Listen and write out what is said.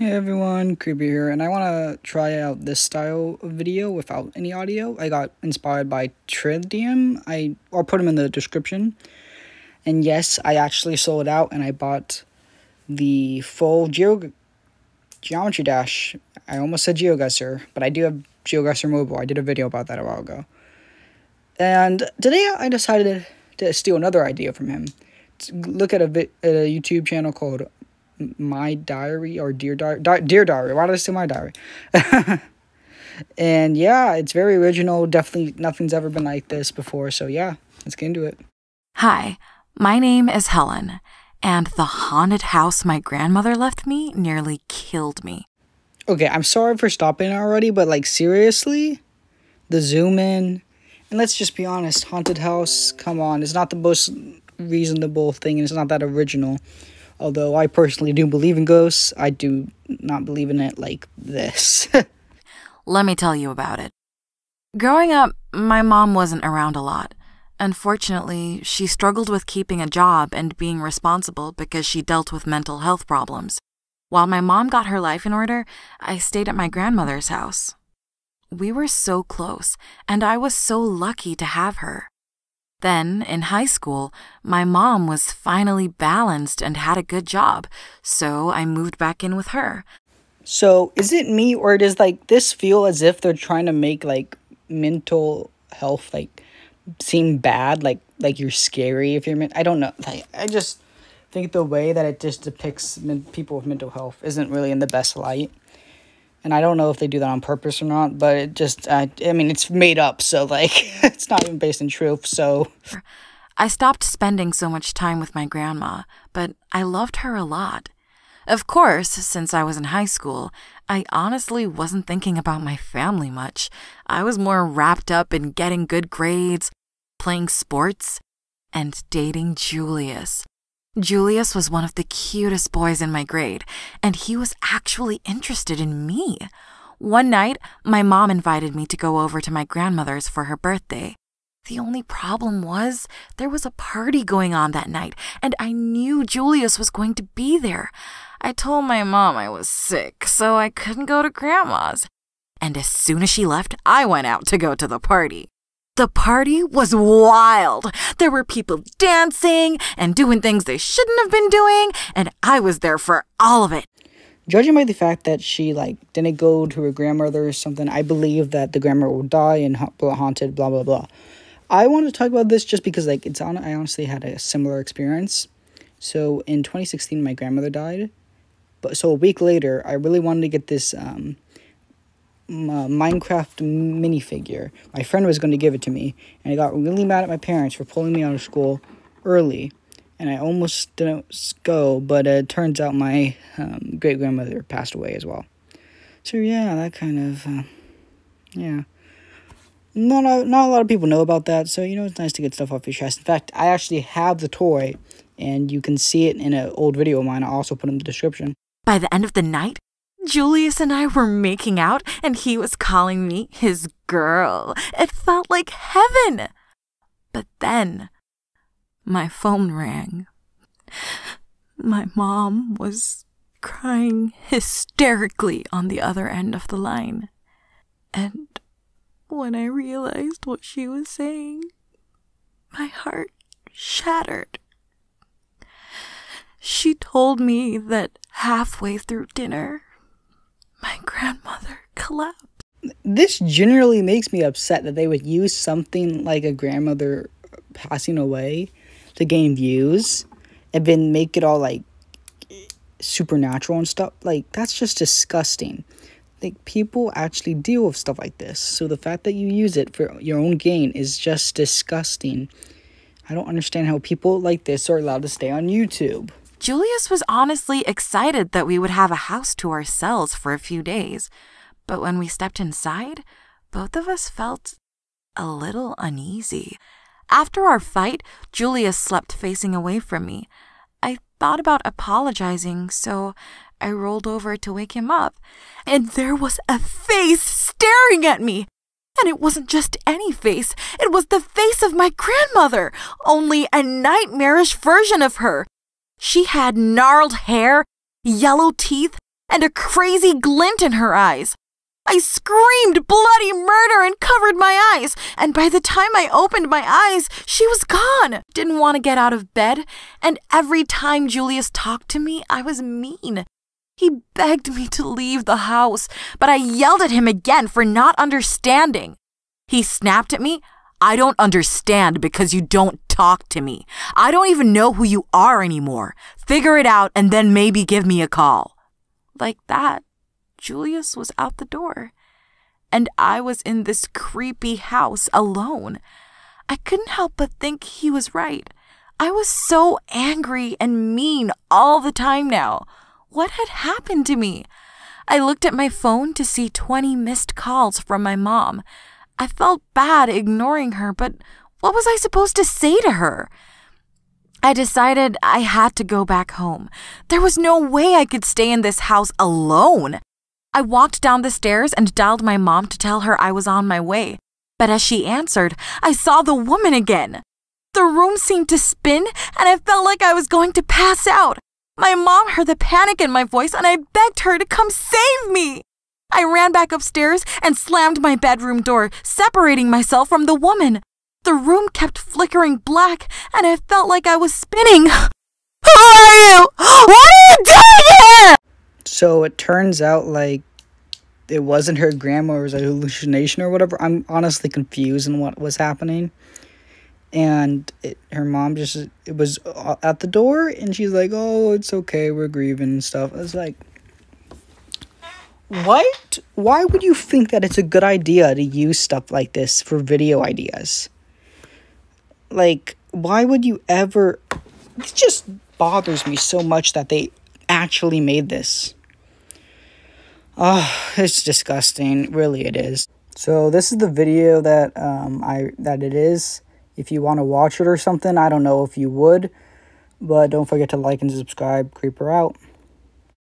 Hey everyone, Creepy here, and I want to try out this style of video without any audio. I got inspired by Tritium. I'll put them in the description. And yes, I actually sold out and I bought the full Geometry Dash. I almost said GeoGuessr, but I do have GeoGuessr Mobile. I did a video about that a while ago. And today I decided to steal another idea from him. Look at a YouTube channel called My Diary or Dear Diary. Why did I say My Diary? And yeah, it's very original. Definitely nothing's ever been like this before. So yeah, let's get into it. Hi, my name is Helen, and the haunted house my grandmother left me nearly killed me. Okay, I'm sorry for stopping already, but like seriously, the zoom in, and let's just be honest, haunted house, come on, it's not the most reasonable thing, and it's not that original. Although I personally do believe in ghosts, I do not believe in it like this. Let me tell you about it. Growing up, my mom wasn't around a lot. Unfortunately, she struggled with keeping a job and being responsible because she dealt with mental health problems. While my mom got her life in order, I stayed at my grandmother's house. We were so close, and I was so lucky to have her. Then, in high school, my mom was finally balanced and had a good job, so I moved back in with her. So, is it me, or does like this feel as if they're trying to make like mental health like seem bad, like you're scary if you're I don't know. I just think the way that it just depicts people with mental health isn't really in the best light. And I don't know if they do that on purpose or not, but it just, I mean, it's made up, so, like, it's not even based in truth, so. I stopped spending so much time with my grandma, but I loved her a lot. Of course, since I was in high school, I honestly wasn't thinking about my family much. I was more wrapped up in getting good grades, playing sports, and dating Julius. Julius was one of the cutest boys in my grade, and he was actually interested in me. One night, my mom invited me to go over to my grandmother's for her birthday. The only problem was there was a party going on that night, and I knew Julius was going to be there. I told my mom I was sick, so I couldn't go to Grandma's. And as soon as she left, I went out to go to the party. The party was wild. There were people dancing and doing things they shouldn't have been doing, and I was there for all of it. Judging by the fact that she, like, didn't go to her grandmother or something, I believe that the grandmother will die and haunted, blah, blah, blah. I wanted to talk about this just because, like, I honestly had a similar experience. So, in 2016, my grandmother died. So, a week later, I really wanted to get this, Minecraft minifigure. My friend was going to give it to me, and I got really mad at my parents for pulling me out of school early, and I almost didn't go, but it turns out my great-grandmother passed away as well. So yeah, that kind of, yeah. Not a lot of people know about that, so you know, it's nice to get stuff off your chest. In fact, I actually have the toy, and you can see it in an old video of mine. I'll also put it in the description. By the end of the night, Julius and I were making out, and he was calling me his girl. It felt like heaven. But then, my phone rang. My mom was crying hysterically on the other end of the line. And when I realized what she was saying, my heart shattered. She told me that halfway through dinner, my grandmother collapsed. This generally makes me upset that they would use something like a grandmother passing away to gain views and then make it all like supernatural and stuff. Like, that's just disgusting. Like, people actually deal with stuff like this. So the fact that you use it for your own gain is just disgusting. I don't understand how people like this are allowed to stay on YouTube. Julius was honestly excited that we would have a house to ourselves for a few days. But when we stepped inside, both of us felt a little uneasy. After our fight, Julius slept facing away from me. I thought about apologizing, so I rolled over to wake him up. And there was a face staring at me. And it wasn't just any face. It was the face of my grandmother, only a nightmarish version of her. She had gnarled hair, yellow teeth, and a crazy glint in her eyes. I screamed bloody murder and covered my eyes, and by the time I opened my eyes, she was gone. Didn't want to get out of bed, and every time Julius talked to me, I was mean. He begged me to leave the house, but I yelled at him again for not understanding. He snapped at me, "I don't understand because you don't talk to me. I don't even know who you are anymore. Figure it out and then maybe give me a call." Like that, Julius was out the door, and I was in this creepy house alone. I couldn't help but think he was right. I was so angry and mean all the time now. What had happened to me? I looked at my phone to see 20 missed calls from my mom. I felt bad ignoring her, but what was I supposed to say to her? I decided I had to go back home. There was no way I could stay in this house alone. I walked down the stairs and dialed my mom to tell her I was on my way. But as she answered, I saw the woman again. The room seemed to spin, and I felt like I was going to pass out. My mom heard the panic in my voice, and I begged her to come save me. I ran back upstairs and slammed my bedroom door, separating myself from the woman. The room kept flickering black, and I felt like I was spinning. Who are you? What are you doing here? So it turns out, like, it wasn't her grandma, it was a hallucination or whatever. I'm honestly confused in what was happening. And her mom it was at the door, and she's like, "Oh, it's okay, we're grieving and stuff." I was like, what? Why would you think that it's a good idea to use stuff like this for video ideas? Like, why would you ever... It just bothers me so much that they actually made this. Oh, it's disgusting. Really, it is. So this is the video that it is. If you want to watch it or something, I don't know if you would, but don't forget to like and subscribe. Creeper out.